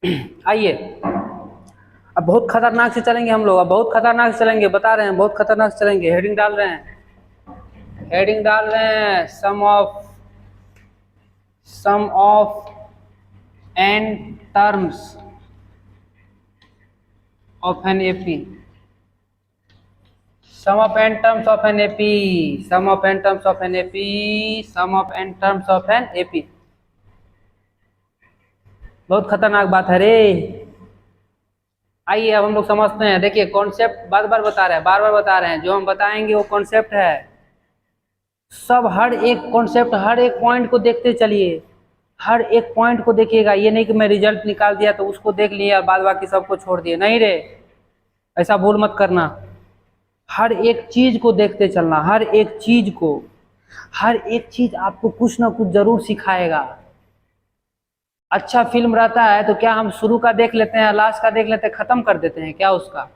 आइए अब बहुत खतरनाक से चलेंगे हम लोग, अब बहुत खतरनाक से चलेंगे, बता रहे हैं बहुत खतरनाक से चलेंगे। हेडिंग डाल रहे हैं, हेडिंग डाल रहे हैं, sum of n terms of an AP, sum of n terms of an AP, sum of n terms of an AP, sum of n terms of an AP. बहुत खतरनाक बात है रे। आइए अब हम लोग समझते हैं। देखिए कॉन्सेप्ट बार बार बता रहे हैं, बार बार बता रहे हैं, जो हम बताएंगे वो कॉन्सेप्ट है। सब हर एक कॉन्सेप्ट, हर एक पॉइंट को देखते चलिए, हर एक पॉइंट को देखिएगा। ये नहीं कि मैं रिजल्ट निकाल दिया तो उसको देख लिया, बाद बाकी सबको छोड़ दिए, नहीं रे, ऐसा भूल मत करना। हर एक चीज को देखते चलना, हर एक चीज को, हर एक चीज आपको कुछ ना कुछ जरूर सिखाएगा। अच्छा फिल्म रहता है तो क्या हम शुरू का देख लेते हैं, लास्ट का देख लेते हैं, खत्म कर देते हैं क्या? उसका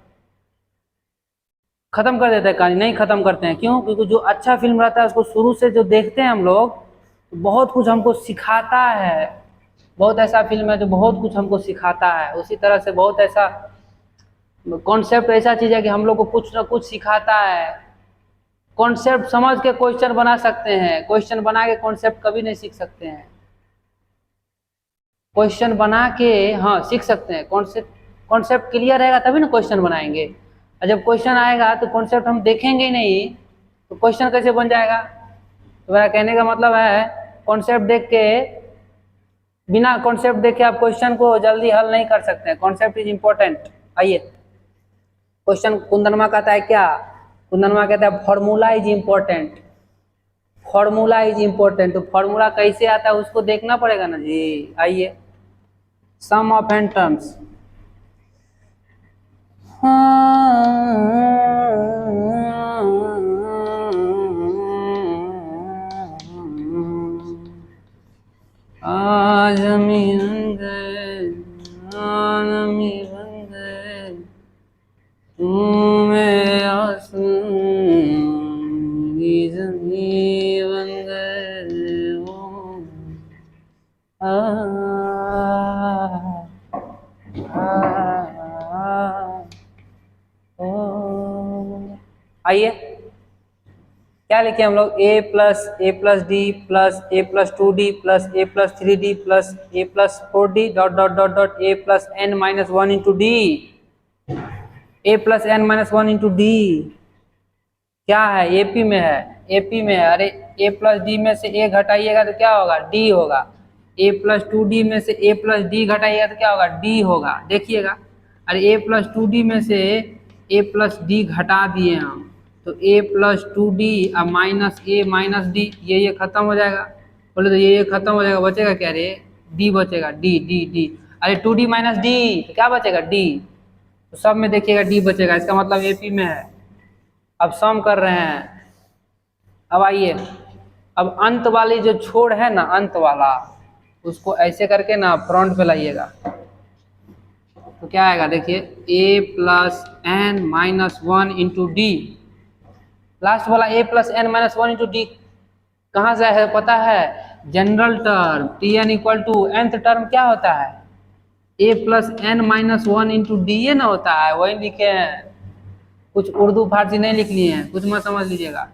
खत्म कर देते हैं कहानी? नहीं खत्म करते हैं। क्यों? क्योंकि जो अच्छा फिल्म रहता है उसको शुरू से जो देखते हैं हम लोग, तो बहुत कुछ हमको सिखाता है। बहुत ऐसा फिल्म है जो बहुत कुछ हमको सिखाता है। उसी तरह से बहुत ऐसा कॉन्सेप्ट, ऐसा चीज है कि हम लोग को कुछ ना कुछ सिखाता है। कॉन्सेप्ट समझ के क्वेश्चन बना सकते हैं, क्वेश्चन बना के कॉन्सेप्ट कभी नहीं सीख सकते हैं। क्वेश्चन बना के हाँ सीख सकते हैं, कॉन्सेप्ट, कॉन्सेप्ट क्लियर रहेगा तभी ना क्वेश्चन बनाएंगे। और जब क्वेश्चन आएगा तो कॉन्सेप्ट हम देखेंगे ही नहीं तो क्वेश्चन कैसे बन जाएगा? तो मेरा कहने का मतलब है कॉन्सेप्ट देख के, बिना कॉन्सेप्ट देखे आप क्वेश्चन को जल्दी हल नहीं कर सकते हैं। Concept is important. आइए क्वेश्चन कुंदनमा कहता है क्या? कुंदनमा कहता है formula is important, formula is important. तो फॉर्मूला कैसे आता है उसको देखना पड़ेगा ना जी। आइए सम ऑफ एन टर्म्स, आज हमी रंग तू मेरे बन गए वो। आइए क्या लिखे हम लोग? a+d plus a+2d plus a+3d plus a+4d dot dot dot dot a+n-1 into D, a+n-1 into d क्या है? एपी में है, एपी में है। अरे a+d में से a घटाइएगा तो क्या होगा? d होगा। a+2d में से a+d घटाइएगा तो क्या होगा? d होगा। देखिएगा, अरे a+2d में से a+d घटा दिए हम तो a+2d अब -a-d, ये खत्म हो जाएगा। बोले तो ये खत्म हो जाएगा, बचेगा क्या रे? d बचेगा, d। अरे 2d - d तो क्या बचेगा? d। तो सब में देखिएगा d बचेगा, इसका मतलब एपी में है। अब सम कर रहे हैं। अब आइए, अब अंत वाली जो छोड़ है ना, अंत वाला, उसको ऐसे करके ना फ्रंट पे लाइएगा तो क्या आएगा? देखिए a+n-1 इंटू डी, लास्ट वाला a+n-1 इंटू डी कहाँ से है पता है? General term tn equal to nth term क्या होता है? a+n-1 इंटू डी ना होता है, वही लिखे हैं। कुछ उर्दू फारसी नहीं लिख लिए हैं, कुछ मत समझ लीजिएगा।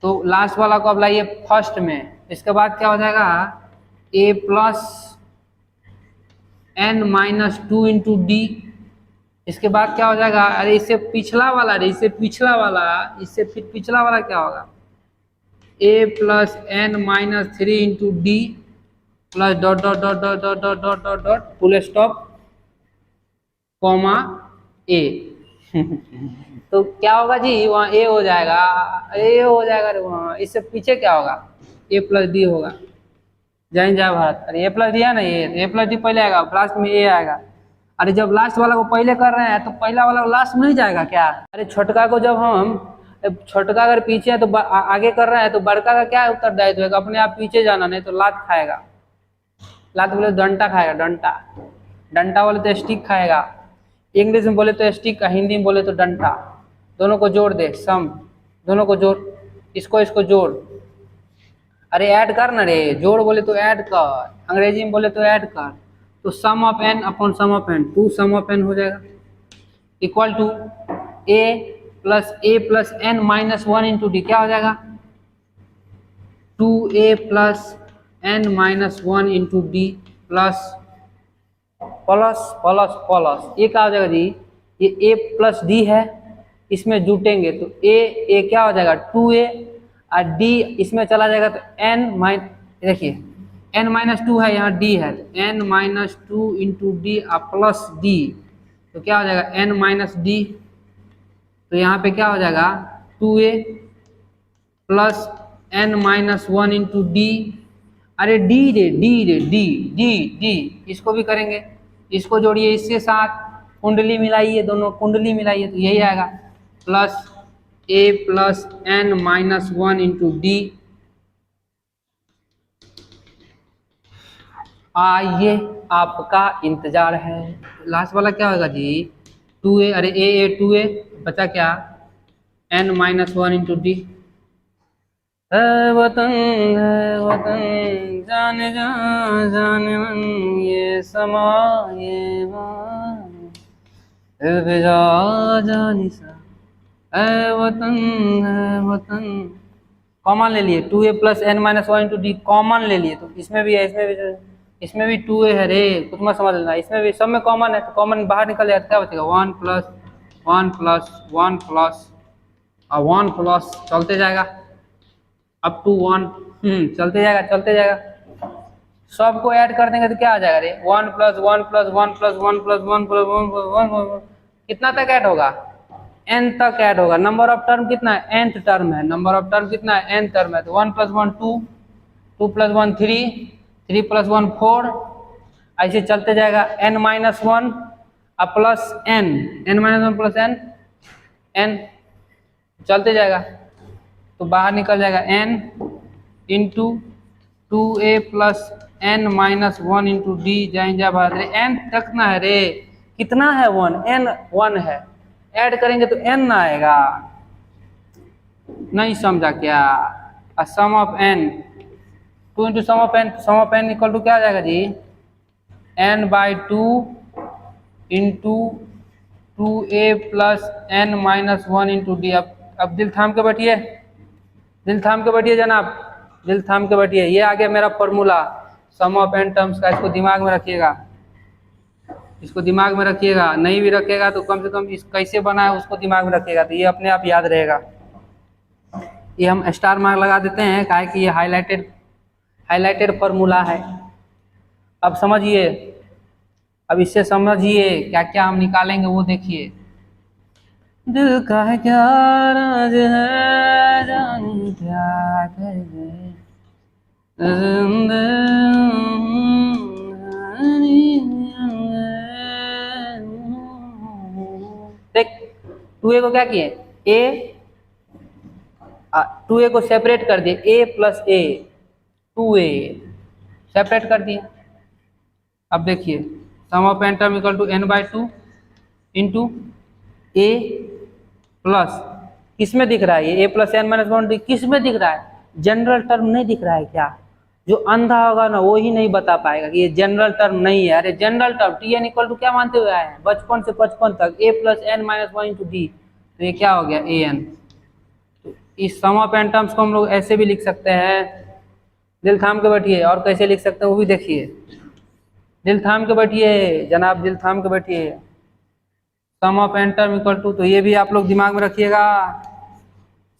तो लास्ट वाला को अब लाइए फर्स्ट में, इसके बाद क्या हो जाएगा? a+n-2 इंटू डी, इसके बाद क्या हो जाएगा? अरे इससे पिछला वाला, अरे इससे पिछला वाला, इससे फिर पिछला वाला क्या होगा? a+n-3 into d plus dot dot dot dot dot dot dot dot dot full stop comma a. तो क्या होगा जी? वहाँ ए हो जाएगा, ए हो जाएगा। अरे वहाँ इससे पीछे क्या होगा? a+d होगा। जय हिंद जय भारत। अरे a+d है ना, ये a+d पहले आएगा, लास्ट में ए आएगा। अरे जब लास्ट वाला को पहले कर रहे हैं तो पहला वाला लास्ट में नहीं जाएगा क्या? अरे छोटका को जब हम, छोटका अगर पीछे है तो आगे कर रहे हैं तो बड़का का क्या उत्तरदायित्व है? अपने आप पीछे जाना, नहीं तो लात खाएगा। लात बोले तो डंटा खाएगा, डंटा। डंटा बोले तो स्टिक खाएगा। इंग्लिश में बोले तो स्टिक, हिंदी में बोले तो डंटा। दोनों को जोड़ दे, सम, दोनों को जोड़, इसको जोड़। अरे ऐड कर ना रे, जोड़ बोले तो ऐड कर, अंग्रेजी में बोले तो ऐड कर। तो sum of n upon sum of n, 2 sum of n हो जाएगा, equal to a plus n minus 1 into d, क्या हो जाएगा 2a plus n minus 1 into d plus plus plus plus, ये क्या हो जाएगा जी, ये a प्लस डी है, इसमें जुटेंगे तो a क्या हो जाएगा 2a और d इसमें चला जाएगा तो n माइन, देखिए n माइनस 2 है, यहाँ d है तो n minus 2 into d plus D, तो क्या हो जाएगा n माइनस डी, तो यहाँ पे क्या हो जाएगा 2a plus n minus 1 into D, अरे डी डी, इसको भी करेंगे, इसको जोड़िए इसके साथ, कुंडली मिलाइए, दोनों कुंडली मिलाइए तो यही आएगा plus a plus n minus 1 into d, आइए आपका इंतजार है। लास्ट वाला क्या होगा जी 2a, अरे a 2a बचा क्या n माइनस 1 इंटू डी, वतन जाने जा जाने मन ये समा ये जानी सा, वतन कॉमन ले लिए 2a plus n minus 1 into d common ले लिए, तो इसमें भी है, इसमें भी 2a है रे, कुछ मत समझ लेना, इसमें भी सब में कॉमन है, तो कॉमन बाहर निकल जाएगा, क्या बचेगा 1 प्लस 1 प्लस 1 प्लस और 1 प्लस चलते जाएगा अप टू 1, चलते जाएगा, सबको ऐड कर देंगे तो क्या आ जाएगा रे 1 plus 1 plus 1 plus 1 plus 1 plus 1, कितना तक ऐड होगा n तक ऐड होगा। नंबर ऑफ टर्म कितना है nth टर्म है, नंबर ऑफ टर्म कितना है n टर्म है, तो 1 प्लस 1 2, 2 प्लस 1 3, 3 प्लस 1 4, ऐसे चलते जाएगा n minus 1 plus n minus 1 plus n चलते जाएगा, तो बाहर निकल जाएगा n into 2a plus n minus 1 into D, जाए बाहर n तक ना है रे, कितना है 1, n 1 है, ऐड करेंगे तो n ना आएगा, नहीं समझा क्या, sum of n 2 into sum of n equal to क्या आ जाएगा जी n by 2 into 2a plus n minus 1 into d. अब दिल थाम के बैठिए, जनाब, दिल थाम के बैठिए, ये आ गया मेरा formula some of n terms का, इसको दिमाग में रखिएगा, नहीं भी रखेगा तो कम से कम इस कैसे बना है उसको दिमाग में रखिएगा, तो ये अपने आप याद रहेगा। ये हम स्टार मार्क लगा देते हैं, काहे कि ये हाईलाइटेड फॉर्मूला है। अब समझिए, अब इससे समझिए क्या क्या हम निकालेंगे वो देखिए। दिल का है क्या राज है, जाने क्या करेंगे, देख 2a को क्या किए, a 2a को सेपरेट कर दिए, a plus a 2a separate कर दिए। अब देखिए sum of n term equal to n by 2 into a plus, किस में दिख रहा है ये a प्लस एन माइनस 1 किस में दिख रहा है, जनरल टर्म नहीं दिख रहा है क्या, जो अंधा होगा ना वो ही नहीं बता पाएगा कि ये जनरल टर्म नहीं है। अरे general term tn equal to क्या मानते हुए आए हैं, बचपन से 55 तक a plus n minus 1 into d, तो ये क्या हो गया an। तो इस सम ऑफ n टर्म्स को हम लोग ऐसे भी लिख सकते हैं, दिल थाम के बैठिए, और कैसे लिख सकते हैं वो भी देखिए, दिल थाम के बैठिए जनाब, दिल थाम के बैठिए। Sum of n term equal to, तो ये भी आप लोग दिमाग में रखिएगा,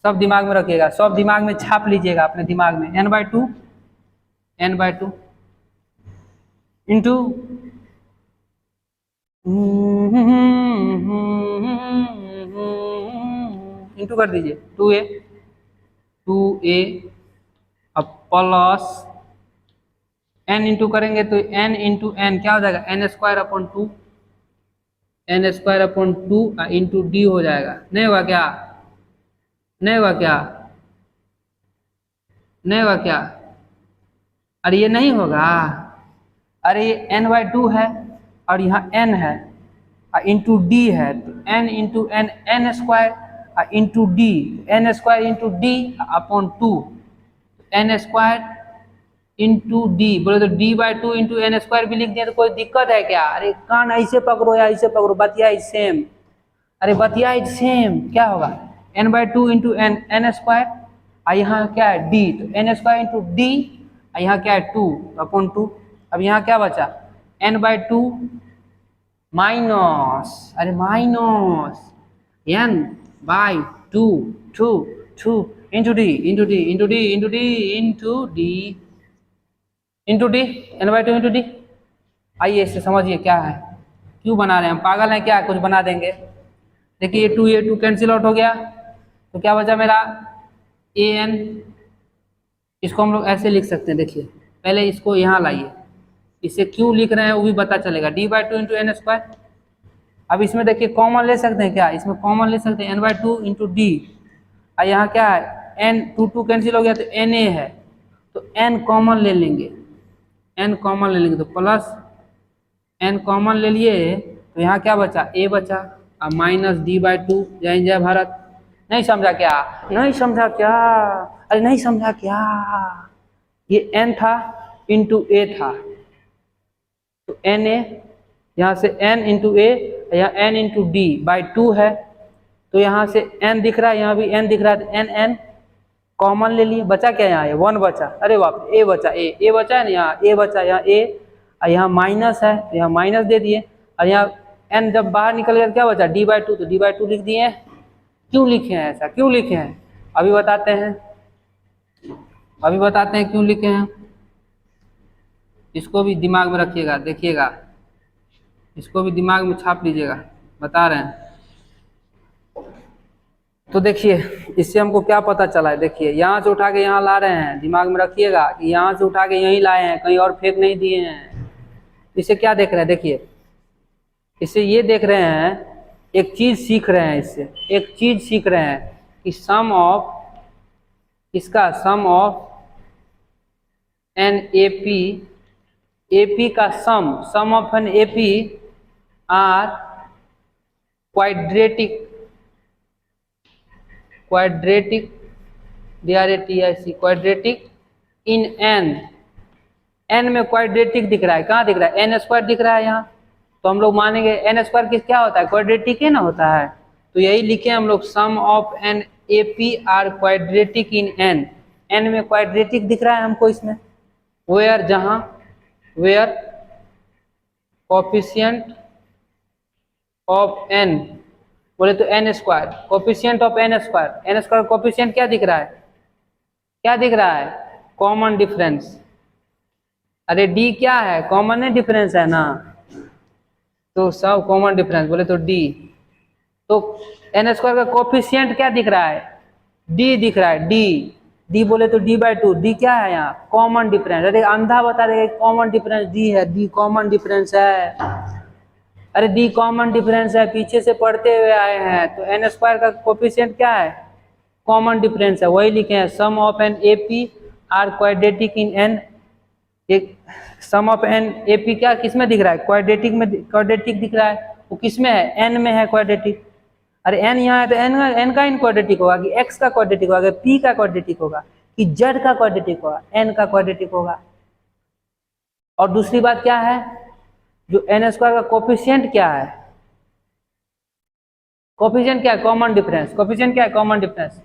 सब दिमाग में रखिएगा, सब दिमाग में छाप लीजिएगा अपने दिमाग में, n by two into into कर दीजिए 2a अब प्लस n इंटू करेंगे तो n इंटू n क्या हो जाएगा n square upon 2 into D हो जाएगा। नहीं हुआ क्या, अरे ये नहीं होगा, अरे ये n बाई 2 है और यहाँ n है इंटू डी है, तो n into n square into D, n square into D upon 2, n square into D, बोले तो d/2 इंटू एन स्क्वायर भी लिख दिया तो कोई दिक्कत है क्या? अरे कान ऐसे पकड़ो या ऐसे पकड़ो, बतिया इज सेम। अरे बतिया इज सेम, क्या होगा n/2 इंटू एन स्क्वायर, और यहाँ क्या है d, तो एन स्क्वायर इंटू डी, और यहाँ क्या है 2 अपॉन 2। अब यहाँ क्या बचा n/2 माइनस, अरे minus n/2 2 into D into D into D into D into D into D, n/2 into d. आइए इससे समझिए क्या है, क्यों बना रहे हैं, हम पागल हैं क्या, कुछ बना देंगे। देखिए ये 2 कैंसिल आउट हो गया, तो क्या बचा मेरा an, इसको हम लोग ऐसे लिख सकते हैं। देखिए पहले इसको यहाँ लाइए, इसे क्यों लिख रहे हैं वो भी पता चलेगा, d/2 इंटू एन स्क्वायर। अब इसमें देखिए कॉमन ले सकते हैं क्या, इसमें कॉमन ले सकते हैं n/2 इंटू डी, और यहाँ क्या है n, 2 कैंसिल हो गया तो na है, तो n कॉमन ले लेंगे, n कॉमन ले लेंगे तो प्लस n कॉमन ले लिए, तो यहाँ क्या बचा a बचा, और माइनस d/2, जय जय भारत। नहीं समझा क्या, नहीं समझा क्या, अरे नहीं समझा क्या, ये n था इंटू a था, तो na, यहाँ से n इंटू a, यहाँ n इंटू d/2 है, तो यहाँ से n दिख रहा है, यहाँ भी n दिख रहा है, तो n कॉमन ले लिए, बचा क्या यहाँ 1 बचा, अरे बाप रे, a बचा, a बचा है ना, यहाँ a बचा, यहाँ a, और यहाँ माइनस है तो यहाँ माइनस दे दिए, और यहाँ n जब बाहर निकल गया क्या बचा d/2, तो d/2 लिख दिए। क्यों लिखे हैं ऐसा, क्यों लिखे हैं, अभी बताते हैं, अभी बताते हैं क्यों लिखे हैं। इसको भी दिमाग में रखिएगा, देखिएगा, इसको भी दिमाग में छाप लीजिएगा, बता रहे हैं। तो देखिए इससे हमको क्या पता चला है, देखिए यहाँ से उठा के यहाँ ला रहे हैं, दिमाग में रखिएगा कि यहाँ से उठा के यहीं लाए हैं, कहीं और फेंक नहीं दिए हैं। इससे क्या देख रहे हैं, देखिए इससे ये देख रहे हैं, एक चीज सीख रहे हैं, इससे एक चीज सीख रहे हैं कि सम ऑफ, इसका सम ऑफ एन AP का sum of n AP are quadratic, DRATIC quadratic in n में क्वाड्रेटिक दिख रहा है, कहाँ दिख रहा है, n स्क्वायर दिख रहा है यहाँ, तो हम लोग मानेंगे n स्क्वायर किस क्या होता है, क्वाड्रेटिक है ना होता है, तो यही लिखे हम लोग sum of n AP are quadratic in n में क्वाड्रेटिक दिख रहा है हमको इसमें, वेयर जहाँ, वेयर कोफिशिएंट ऑफ n, बोले तो n square, coefficient of n square coefficient क्या दिख रहा है, क्या दिख रहा है, कॉमन डिफरेंस। अरे d क्या है, कॉमन है, डिफरेंस है ना, तो सब कॉमन डिफरेंस, बोले तो d, तो n स्क्वायर का कोफिशिएंट क्या दिख रहा है, d दिख रहा है, d बोले तो d/2, d क्या है यहाँ, कॉमन डिफरेंस। अरे अंधा बता देगा कॉमन डिफरेंस d है, d कॉमन डिफरेंस है, अरे d कॉमन डिफरेंस है, पीछे से पढ़ते हुए आए हैं, तो n स्क्वायर का कोफिशिएंट क्या है, कॉमन डिफरेंस है, वही लिखे हैं sum of n AP are quadratic in n, एक सम ऑफ एन AP क्या किसमें दिख रहा है, क्वाड्रेटिक में, क्वाड्रेटिक दिख रहा है, वो किसमें है, n में है क्वाड्रेटिक। अरे n यहाँ है तो n का इन क्वाड्रेटिक होगा कि x का क्वाड्रेटिक होगा कि p का क्वाड्रेटिक होगा कि z का क्वाड्रेटिक होगा, n का क्वाड्रेटिक होगा। और दूसरी बात क्या है, जो n स्क्वायर का कोफिशिएंट क्या है, कोफिशिएंट क्या है, कॉमन डिफरेंस, कोफिशिएंट क्या है, कॉमन डिफरेंस।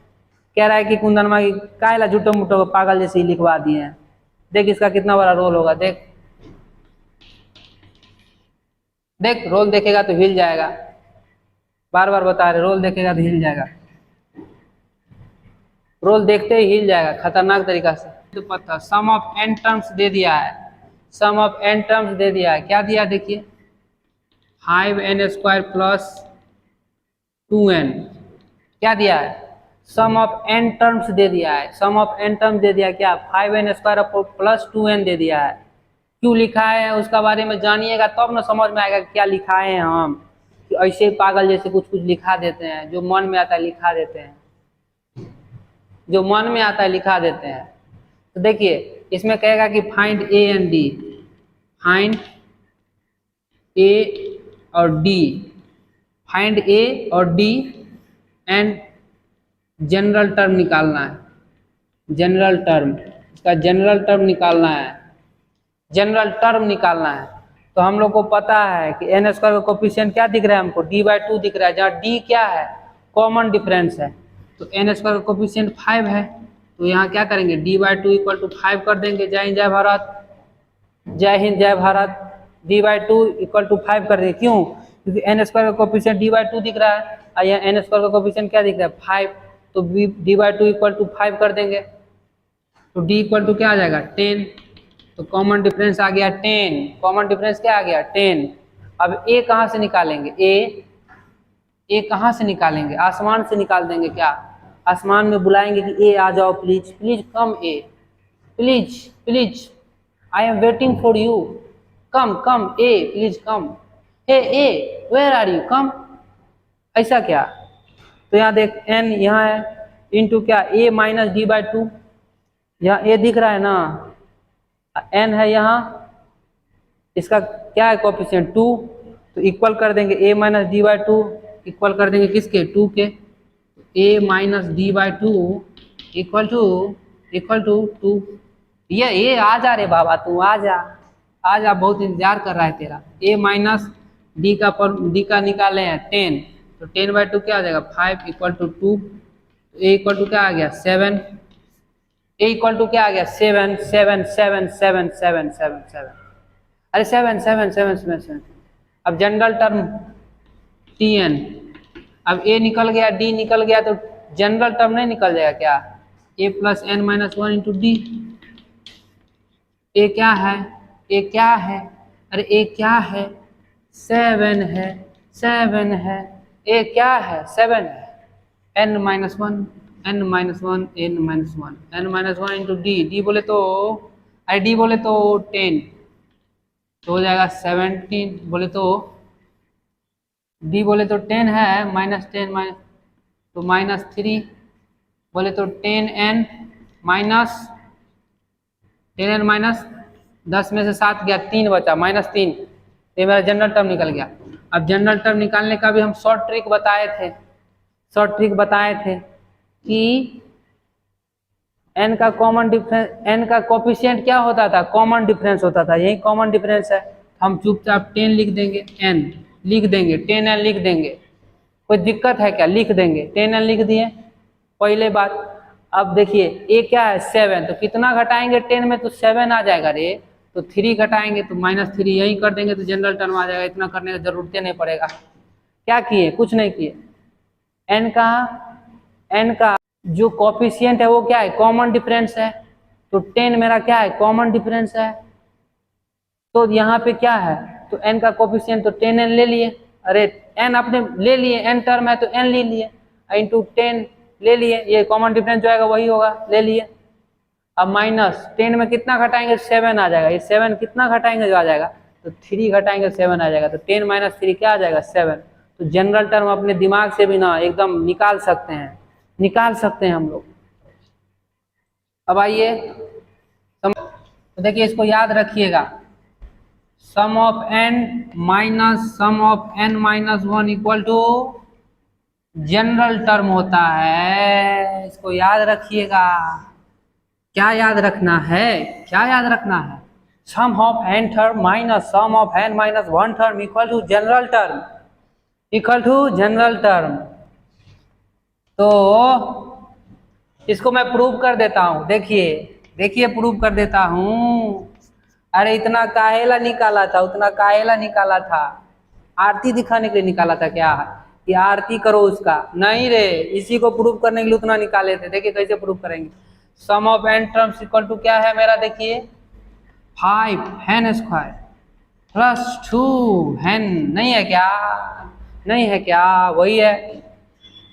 कह रहा है कि कुंदनमा की कायला झूठो मुठो पागल जैसे ही लिखवा दिए हैं, देख इसका कितना बड़ा रोल होगा, देख देख रोल देखेगा तो हिल जाएगा, बार बार बता रहे, रोल देखेगा तो हिल जाएगा, रोल देखते ही हिल जाएगा खतरनाक तरीका से। तो पता सम ऑफ n टर्म्स दे दिया है, सम ऑफ n टर्म्स दे दिया है, क्या दिया देखिए 5n स्क्वायर प्लस 2n, क्या दिया है, सम ऑफ n टर्म्स दे दिया है, सम ऑफ n टर्म्स दे दिया क्या 5n स्क्वायर प्लस 2n दे दिया है। क्यों लिखा है उसका बारे में जानिएगा तब ना समझ में आएगा क्या लिखा है, हम कि ऐसे ही पागल जैसे कुछ कुछ लिखा देते हैं, जो मन में आता है लिखा देते हैं, जो मन में आता है लिखा देते हैं। तो देखिए इसमें कहेगा कि find a and d, find a और d, फाइंड a और d एंड जनरल टर्म निकालना है, जनरल टर्म, इसका जनरल टर्म निकालना है, जनरल टर्म निकालना है। तो हम लोग को पता है कि एन स्क्वायर का कोफिशिएंट क्या दिख रहा है हमको, d/2 दिख रहा है, जहाँ d क्या है, कॉमन डिफरेंस है। तो एन स्क्वायर का कोफिशिएंट 5 है, तो यहाँ क्या करेंगे, d/2 इक्वल टू 5 कर देंगे। जय हिंद जय भारत, जय हिंद जय भारत। d/2 इक्वल टू 5 कर देंगे, क्यों, क्योंकि एन स्क्वायर का कोफिशिएंट d/2 दिख रहा है और यहाँ एन स्क्वायर का कोफिशिएंट क्या दिख रहा है, 5। तो d/2 इक्वल टू 5 कर देंगे, तो d इक्वल टू क्या आ जाएगा, 10। तो कॉमन डिफरेंस आ गया 10, कॉमन डिफरेंस क्या आ गया, 10। अब a कहाँ से निकालेंगे, a कहाँ से निकालेंगे, आसमान से निकाल देंगे क्या, आसमान में बुलाएंगे कि a आ जाओ please, please come a, please please, I am waiting for you, come come a, please come, hey a where are you, come, ऐसा क्या। तो यहाँ देख n यहाँ है इंटू क्या, a माइनस d/2, यहाँ a दिख रहा है ना, n है यहाँ, इसका क्या है कोफिशिएंट 2, तो इक्वल कर देंगे a माइनस d/2, इक्वल कर देंगे किसके, 2 के, a minus d/2 equal to 2। ये आ जा रे बाबा, तू आ जा, बहुत इंतजार कर रहा है तेरा। a माइनस d का निकाले हैं 10, तो 10/2 क्या आ जाएगा, 5 equal to 2, a equal to क्या आ गया, 7, a इक्वल टू क्या आ गया, 7 7 7 7 7 7 7, अरे 7 7 7 7 7। अब जनरल टर्म tn, अब a निकल गया, d निकल गया, तो जनरल टर्म नहीं निकल जाएगा क्या, a plus n minus 1 into D. a क्या है, a क्या है, अरे a क्या है, 7 है, 7 है, a क्या है, 7 है, n minus 1 n minus 1 n minus 1 n minus 1 into D, D बोले तो, अरे डी बोले तो 10, तो हो जाएगा 17, बोले तो डी बोले तो 10 है, माइनस 10 माइनस, तो माइनस 3, बोले तो 10n माइनस 10n माइनस 10 में से 7 गया, 3 बचा, माइनस 3, तो ये मेरा जनरल टर्म निकल गया। अब जनरल टर्म निकालने का भी हम शॉर्ट ट्रिक बताए थे कि n का कॉमन डिफरेंस, n का कोफिशिएंट क्या होता था, कॉमन डिफरेंस होता था, यही कॉमन डिफरेंस है। हम चुपचाप 10 लिख देंगे, n लिख देंगे, 10n लिख देंगे, कोई दिक्कत है क्या, लिख देंगे, 10n लिख दिए, पहले बात। अब देखिए a क्या है, 7, तो कितना घटाएंगे 10 में, तो 7 आ जाएगा रे, तो 3 घटाएंगे तो माइनस 3, यही कर देंगे तो जनरल टर्म आ जाएगा, इतना करने की जरूरत नहीं पड़ेगा। क्या किए, कुछ नहीं किए। n का जो कोफिशिएंट है वो क्या है, कॉमन डिफरेंस है, तो 10 मेरा क्या है, कॉमन डिफरेंस है, तो यहाँ पे क्या है, तो n का कोफिशिएंट तो 10n ले लिए, अरे n आपने ले लिए, n टर्म है तो n ले लिए, इंटू 10 ले लिए, ये कॉमन डिफरेंस जो आएगा वही होगा, ले लिए। अब माइनस 10 में कितना घटाएंगे, 7 आ जाएगा, ये 7 कितना घटाएंगे जो आ जाएगा, तो 3 घटाएंगे 7 आ जाएगा, तो 10 माइनस 3 क्या आ जाएगा, 7। तो जनरल टर्म अपने दिमाग से भी ना एकदम निकाल सकते हैं हम लोग। अब आइए तो देखिए, इसको याद रखिएगा, sum of n minus sum of n minus 1 equal to general term होता है, इसको याद रखिएगा। क्या याद रखना है, sum of n term minus sum of n minus 1 term equal to general term, तो इसको मैं प्रूव कर देता हूँ, देखिए प्रूव कर देता हूँ। अरे इतना काहेला निकाला था, आरती दिखाने के लिए निकाला था क्या, कि आरती करो उसका, नहीं रे, इसी को प्रूव करने के लिए उतना निकाले थे। देखिए कैसे प्रूव करेंगे, sum of n terms equal to क्या है मेरा, देखिए 5 n स्क्वायर प्लस 2 n, नहीं है क्या, वही है।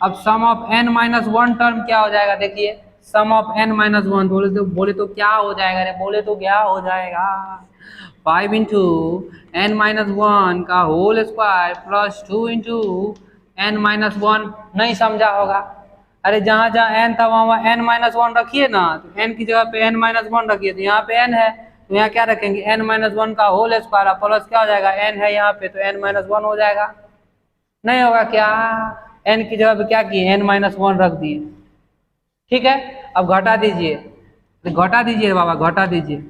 अब सम ऑफ n माइनस 1 टर्म क्या हो जाएगा, देखिए सम ऑफ n माइनस 1, बोले तो क्या हो जाएगा रे, 5 इंटू n माइनस 1 का whole square plus 2 into n minus 1, नहीं समझा होगा। अरे जहाँ n था वहाँ n माइनस 1 रखिए ना, तो n की जगह पे n माइनस 1 रखिए, तो यहाँ पे n है तो यहाँ क्या रखेंगे, n माइनस 1 का होल स्क्वायर प्लस क्या हो जाएगा, n है यहाँ पे तो n माइनस 1 हो जाएगा, नहीं होगा क्या, n की जगह पे क्या किए, n माइनस 1 रख दिए, ठीक है। अब घटा दीजिए, घटा दीजिए बाबा, घटा दीजिए।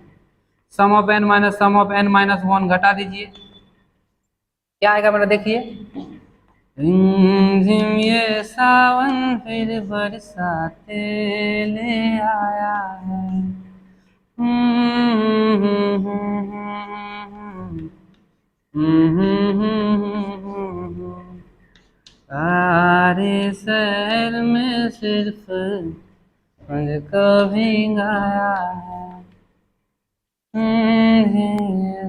Sum of n minus sum of n minus one घटा दीजिए, क्या आएगा मेरा देखिए। रिमझिम ये सावन फिर बरसाते ले आया है। सारे शहर में सिर्फ मुझको भी गाया है।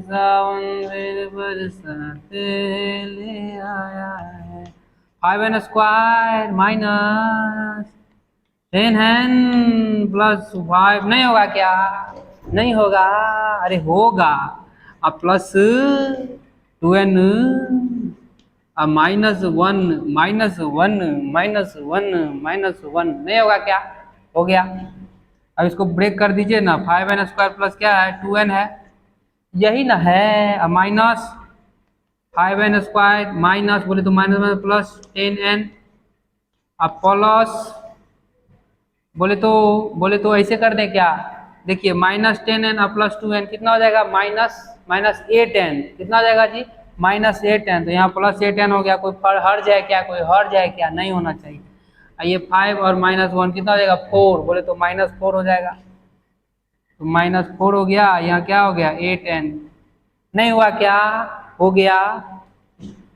सावन फिर बरसाते ले आया है। 5n square minus 10n plus 5 नहीं होगा क्या? नहीं होगा, अरे होगा। अब प्लस 2n अब -1 -1 -1 -1 नहीं होगा क्या? हो गया। अब इसको ब्रेक कर दीजिए ना, 5n स्क्वायर प्लस क्या है 2n है, यही ना है। अब माइनस 5n स्क्वायर माइनस बोले तो माइनस प्लस 10n, अब प्लस बोले तो ऐसे कर दें क्या? देखिए -10n और प्लस 2n कितना हो जाएगा? -8n। कितना हो जाएगा जी? -8n। तो यहाँ +8n हो गया। कोई हर्ज है क्या? कोई हर्ज है क्या? नहीं होना चाहिए। ये 5 और -1 कितना हो जाएगा? 4। बोले तो -4 हो जाएगा। तो -4 हो गया। यहाँ क्या हो गया? 8n। नहीं हुआ क्या? हो गया।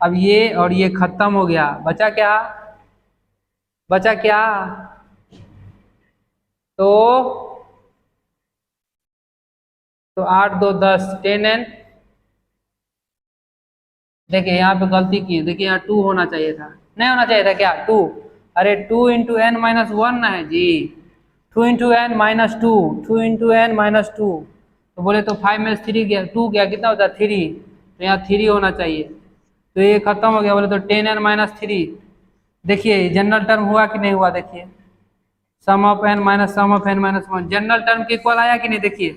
अब ये और ये खत्म हो गया, बचा क्या? बचा क्या? तो 8 2 10 10n। देखिए यहाँ पे गलती की, देखिए यहाँ 2 होना चाहिए था, नहीं होना चाहिए था क्या? 2, अरे 2 × n - 1 ना है जी। 2 × n - 2, 2 × n - 2, तो बोले तो 5 में 3 गया, 2 गया, कितना होता है? 3। तो यहाँ 3 होना चाहिए। तो ये खत्म हो गया। बोले तो 10n - 3। देखिए जनरल टर्म हुआ कि नहीं हुआ? देखिए sum of n minus sum of n - 1 general term के इक्वल आया कि नहीं? देखिए,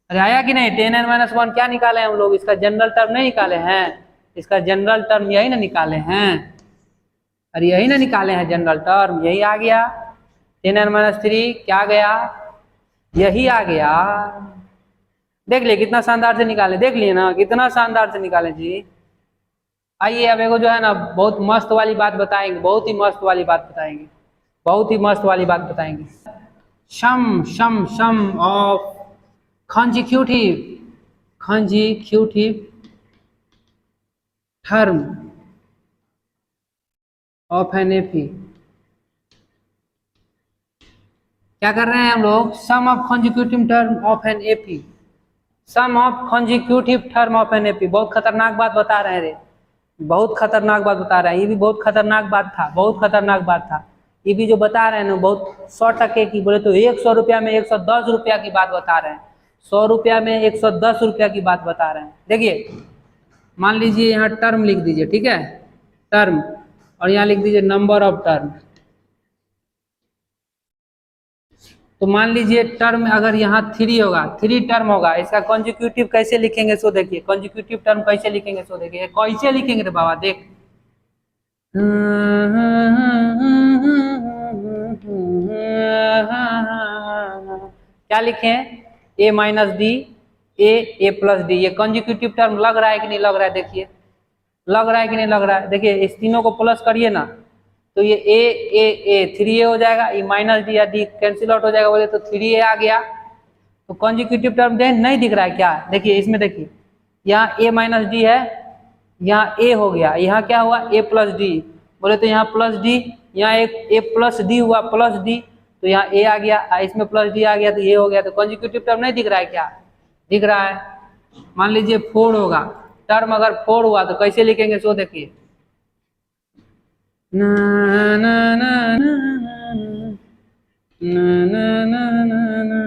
अरे आया कि नहीं? 10n - 1 क्या निकाले हम लोग? इसका जनरल टर्म नहीं निकाले हैं? इसका जनरल टर्म यही ना निकाले हैं? अरे यही ना निकाले हैं जनरल टर्म, यही आ गया। 10n - 3 क्या गया? यही आ गया। देख लिए कितना शानदार से निकाले, देख लिए ना कितना शानदार से निकाले जी। आइए अब एगो जो है ना बहुत मस्त वाली बात बताएंगे, बहुत ही मस्त वाली बात बताएंगे, बहुत ही मस्त वाली बात बताएंगे। सम सम सम of consecutive term of an AP। क्या कर रहे हैं हम लोग? Sum of consecutive term of an AP। सम of consecutive term of an AP। बहुत खतरनाक बात बता रहे हैं रे, बहुत खतरनाक बात बता रहे हैं। ये भी बहुत खतरनाक बात था, बहुत खतरनाक बात था। ये भी जो बता रहे हैं ना बहुत 100% की, बोले तो 100 रुपया में 110 रुपया की बात बता रहे हैं। 100 रुपया में 110 रुपया की बात बता रहे हैं। देखिए मान लीजिए यहाँ टर्म लिख दीजिए, ठीक है, टर्म, और यहाँ लिख दीजिए नंबर ऑफ टर्म। तो मान लीजिए टर्म अगर यहाँ 3 होगा, 3 टर्म होगा, इसका कॉन्जिक्यूटिव कैसे लिखेंगे सो देखिए। कॉन्जिक्यूटिव टर्म कैसे लिखेंगे सो देखिए, कैसे लिखेंगे रे बाबा देख। क्या लिखें? a - d a + d। ये कॉन्जिक्यूटिव टर्म लग रहा है कि नहीं लग रहा है? देखिए लग रहा है कि नहीं लग रहा है? देखिए इस तीनों को प्लस करिए ना, तो ये a 3a हो जाएगा, ये -d या d कैंसिल आउट हो जाएगा, बोले तो 3a आ गया। तो कॉन्जिक्यूटिव टर्म नहीं दिख रहा है क्या? देखिए इसमें देखिए यहाँ a - d है, यहाँ a हो गया, यहाँ क्या हुआ? a + d, बोले तो यहाँ +d, यहाँ एक a + d हुआ +d, तो यहाँ a आ गया, इसमें +d आ गया तो ये हो गया। तो कॉन्जिक्यूटिव टर्म नहीं दिख रहा है क्या? दिख रहा है। मान लीजिए 4 होगा, टर्म अगर 4 हुआ तो कैसे लिखेंगे सो देखिए। ना ना ना ना ना ना ना ना ना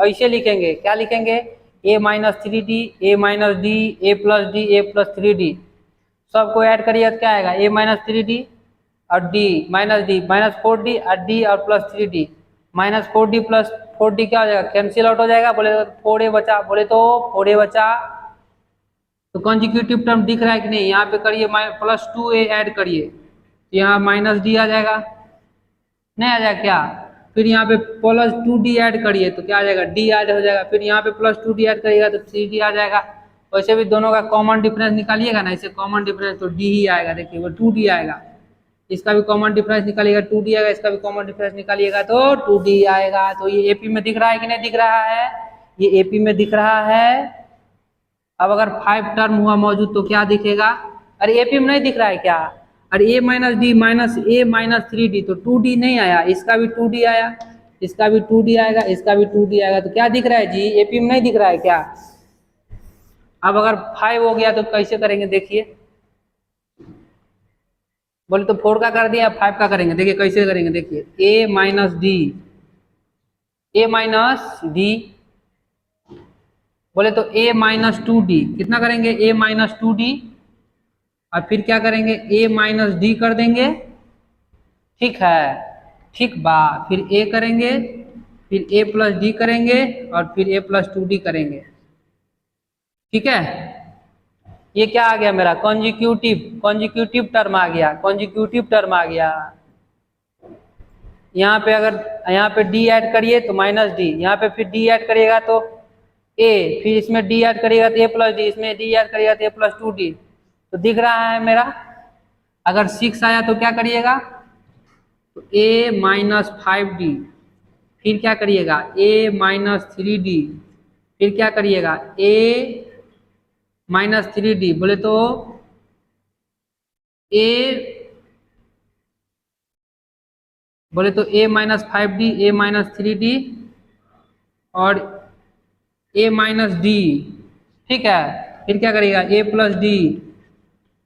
ऐसे लिखेंगे। क्या लिखेंगे? a - 3d a - d a + d a + 3d। सबको ऐड करिए तो क्या आएगा? a - 3d और d -d -4d और d और +3d। -4d + 4d क्या हो जाएगा? कैंसिल आउट हो जाएगा, बोले तो 4a बचा, बोले तो 4a बचा, तो कॉन्जिक्यूटिव टर्म दिख रहा है कि नहीं, यहाँ पे करिए +2a ऐड करिए, तो यहाँ -d आ जाएगा, नहीं आ जाएगा क्या? फिर यहाँ पे +2d ऐड करिए तो क्या आ जाएगा, d ऐड हो जाएगा। फिर यहाँ पे +2d ऐड करिएगा तो 3d आ जाएगा। वैसे भी दोनों का कॉमन डिफरेंस निकालिएगा ना, इसे कॉमन डिफरेंस तो d ही आएगा, देखिए वो 2d आएगा। इसका भी कॉमन डिफरेंस निकालिएगा 2d आएगा, इसका भी कॉमन डिफरेंस निकालिएगा तो 2d आएगा। तो ये एपी में दिख रहा है कि नहीं दिख रहा है, ये एपी में दिख रहा है। अब अगर 5 टर्म हुआ मौजूद तो क्या दिखेगा, अरे एपी में नहीं दिख रहा है क्या, अरे a - d - a - 3d तो 2d नहीं आया, इसका भी 2d आया, इसका भी 2d आएगा, इसका भी 2d आएगा, तो क्या दिख रहा है जी, एपी में नहीं दिख रहा है क्या? अब अगर 5 हो गया तो कैसे करेंगे देखिए, बोले तो 4 का कर दिया, 5 का करेंगे, देखिए कैसे करेंगे, देखिए a - d, बोले तो a - 2d, कितना करेंगे a - 2d, और फिर क्या करेंगे a - d कर देंगे, ठीक है, ठीक बा, फिर a करेंगे, फिर a + d करेंगे, और फिर a + 2d करेंगे, ठीक है। ये क्या आ गया मेरा, कॉन्जिक्यूटिव टर्म आ गया, कॉन्जिक्यूटिव टर्म आ गया। यहाँ पे अगर यहाँ पे d ऐड करिए तो -d, यहाँ पे फिर d ऐड करिएगा तो a, फिर इसमें d ऐड करिएगा तो a + d, इसमें d ऐड करिएगा तो a + 2d, तो दिख रहा है मेरा। अगर 6 आया तो क्या करिएगा, तो a - 5d, फिर क्या करिएगा a - 3d, फिर क्या करिएगा a - 3d, बोले तो a - 5d, a - 3d और a - d, ठीक है। फिर क्या करिएगा a + d,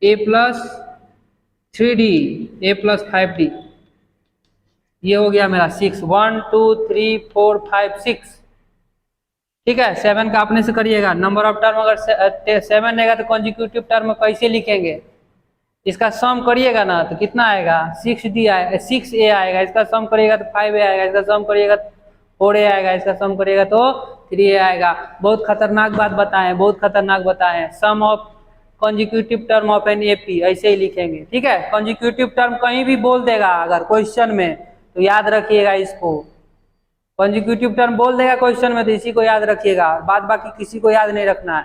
a + 3d, a + 5d, ये हो गया मेरा 6, 1 2 3 4 5 6, ठीक है। 7 का अपने से करिएगा, नंबर ऑफ टर्म अगर 7 रहेगा तो कॉन्जिक्यूटिव टर्म कैसे लिखेंगे, इसका सम करिएगा ना तो कितना आएगा, 6d आएगा, 6a आएगा, इसका सम करिएगा तो 5a आएगा, इसका सम करिएगा तो 4a आएगा, इसका सम करिएगा तो 3a आएगा। बहुत खतरनाक बात बताएं, बहुत खतरनाक बताएं, sum of consecutive term of an AP ऐसे ही लिखेंगे, ठीक है। कॉन्जिक्यूटिव टर्म कहीं भी बोल देगा अगर क्वेश्चन में तो याद रखिएगा इसको, कॉन्जिक्यूटिव टर्म बोल देगा क्वेश्चन में तो इसी को याद रखिएगा, बाद बाकी किसी को याद नहीं रखना है,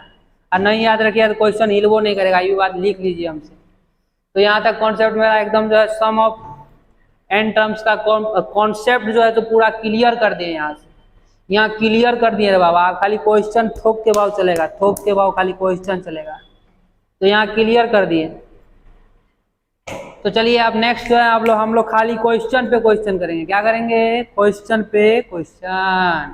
और नहीं याद रखिएगा तो क्वेश्चन हिलवो नहीं करेगा, ये बात लिख लीजिए हमसे। तो यहाँ तक कॉन्सेप्ट मेरा एकदम जो है सम ऑफ एन टर्म्स का कॉन्सेप्ट जो है तो पूरा क्लियर कर दिए, यहाँ से यहाँ क्लियर कर दिए बाबा, खाली क्वेश्चन थोक के भाव चलेगा, थोक के भाव खाली क्वेश्चन चलेगा, तो यहाँ क्लियर कर दिए। तो चलिए अब नेक्स्ट जो है हम लोग खाली क्वेश्चन पे क्वेश्चन करेंगे, क्या करेंगे, क्वेश्चन पे क्वेश्चन।